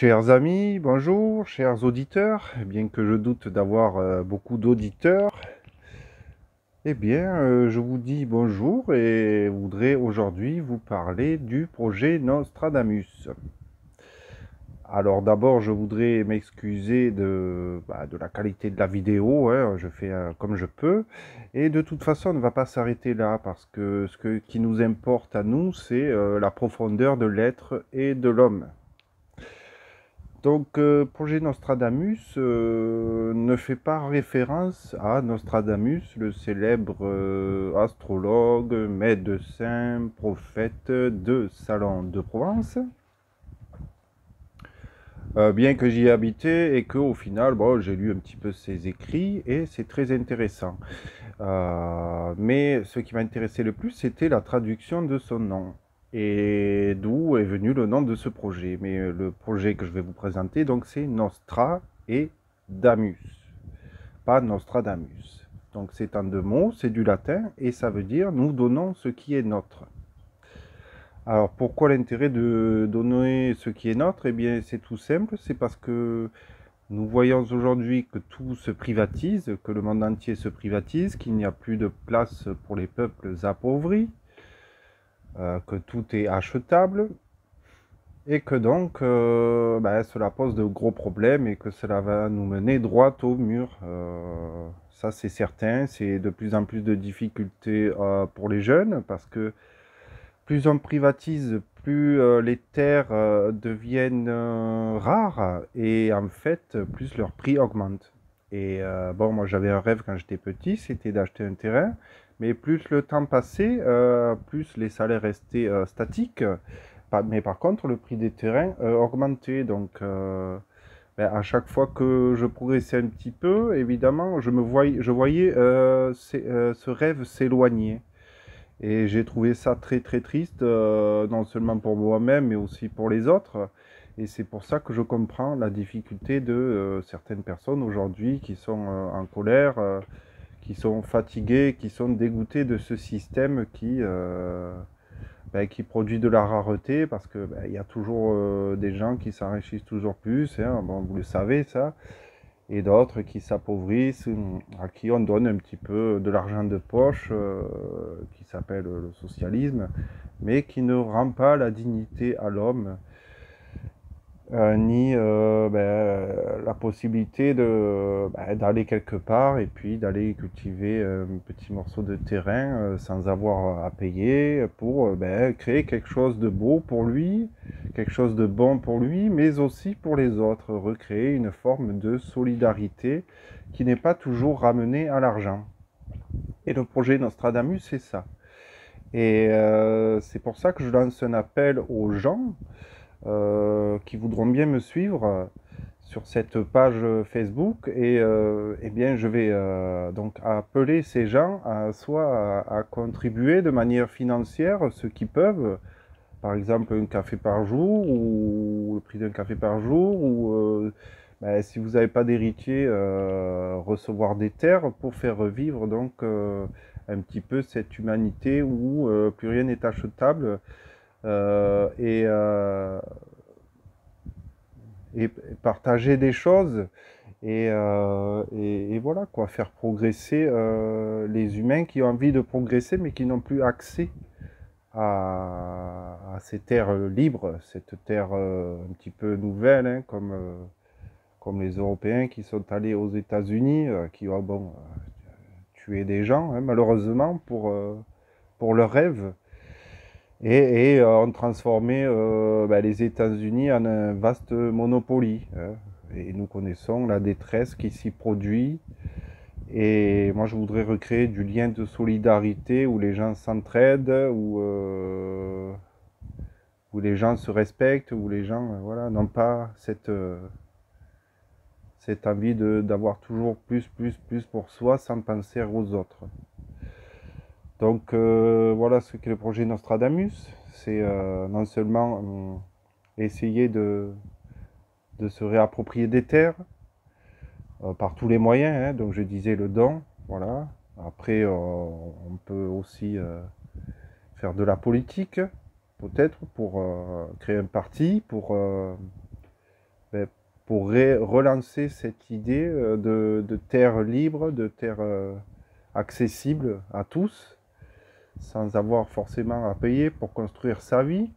Chers amis, bonjour, chers auditeurs, bien que je doute d'avoir beaucoup d'auditeurs, je vous dis bonjour et voudrais aujourd'hui vous parler du projet Nostradamus. Alors d'abord, je voudrais m'excuser de la qualité de la vidéo, hein, je fais comme je peux, et de toute façon, on ne va pas s'arrêter là, parce que qui nous importe à nous, c'est la profondeur de l'être et de l'homme. Donc, projet Nostradamus ne fait pas référence à Nostradamus, le célèbre astrologue, médecin, prophète de Salon de Provence. Bien que j'y ai habité et qu'au final, bon, j'ai lu un petit peu ses écrits et c'est très intéressant. Mais ce qui m'a intéressé le plus, c'était la traduction de son nom. Et d'où est venu le nom de ce projet. Mais le projet que je vais vous présenter, donc c'est Nostra et Damus, pas Nostradamus. Donc c'est en deux mots, c'est du latin et ça veut dire nous donnons ce qui est notre. Alors pourquoi l'intérêt de donner ce qui est notre? Eh bien c'est tout simple, c'est parce que nous voyons aujourd'hui que tout se privatise, que le monde entier se privatise, qu'il n'y a plus de place pour les peuples appauvris, que tout est achetable, et que donc cela pose de gros problèmes et que cela va nous mener droit au mur. Ça c'est certain, c'est de plus en plus de difficultés pour les jeunes, parce que plus on privatise, plus les terres deviennent rares et en fait, plus leur prix augmente. Et bon, moi j'avais un rêve quand j'étais petit, c'était d'acheter un terrain, mais plus le temps passait, plus les salaires restaient statiques, mais par contre le prix des terrains augmentait. Donc à chaque fois que je progressais un petit peu, évidemment, je voyais ce rêve s'éloigner. Et j'ai trouvé ça très très triste, non seulement pour moi-même, mais aussi pour les autres. Et c'est pour ça que je comprends la difficulté de certaines personnes aujourd'hui qui sont en colère, qui sont fatiguées, qui sont dégoûtées de ce système qui produit de la rareté, parce que il y a toujours des gens qui s'enrichissent toujours plus, hein, bon, vous le savez ça, et d'autres qui s'appauvrissent, à qui on donne un petit peu de l'argent de poche, qui s'appelle le socialisme, mais qui ne rend pas la dignité à l'homme, ni la possibilité d'aller quelque part et puis d'aller cultiver un petit morceau de terrain sans avoir à payer pour créer quelque chose de beau pour lui, quelque chose de bon pour lui, mais aussi pour les autres, recréer une forme de solidarité qui n'est pas toujours ramenée à l'argent. Et le projet Nostradamus, c'est ça. Et c'est pour ça que je lance un appel aux gens qui voudront bien me suivre sur cette page Facebook, et eh bien je vais donc appeler ces gens soit à contribuer de manière financière ce qu'ils peuvent, par exemple un café par jour ou le prix d'un café par jour, ou si vous n'avez pas d'héritier, recevoir des terres pour faire vivre donc un petit peu cette humanité où plus rien n'est achetable, euh, et, euh, et partager des choses, et voilà quoi, faire progresser les humains qui ont envie de progresser mais qui n'ont plus accès à ces terres libres, cette terre un petit peu nouvelle, hein, comme les Européens qui sont allés aux États-Unis, qui ont tué des gens, hein, malheureusement, pour leurs rêves. Et ont transformé les États-Unis en un vaste monopoly, hein. Et nous connaissons la détresse qui s'y produit. Et moi, je voudrais recréer du lien de solidarité où les gens s'entraident, où les gens se respectent, où les gens voilà, n'ont pas cette envie d'avoir toujours plus, plus, plus pour soi sans penser aux autres. Donc voilà ce qu'est le projet Nostradamus. C'est non seulement essayer de se réapproprier des terres par tous les moyens, hein, donc je disais le don, voilà. Après, on peut aussi faire de la politique, peut-être, pour créer un parti, pour pour relancer cette idée de terre libre, de terre accessible à tous, sans avoir forcément à payer pour construire sa vie.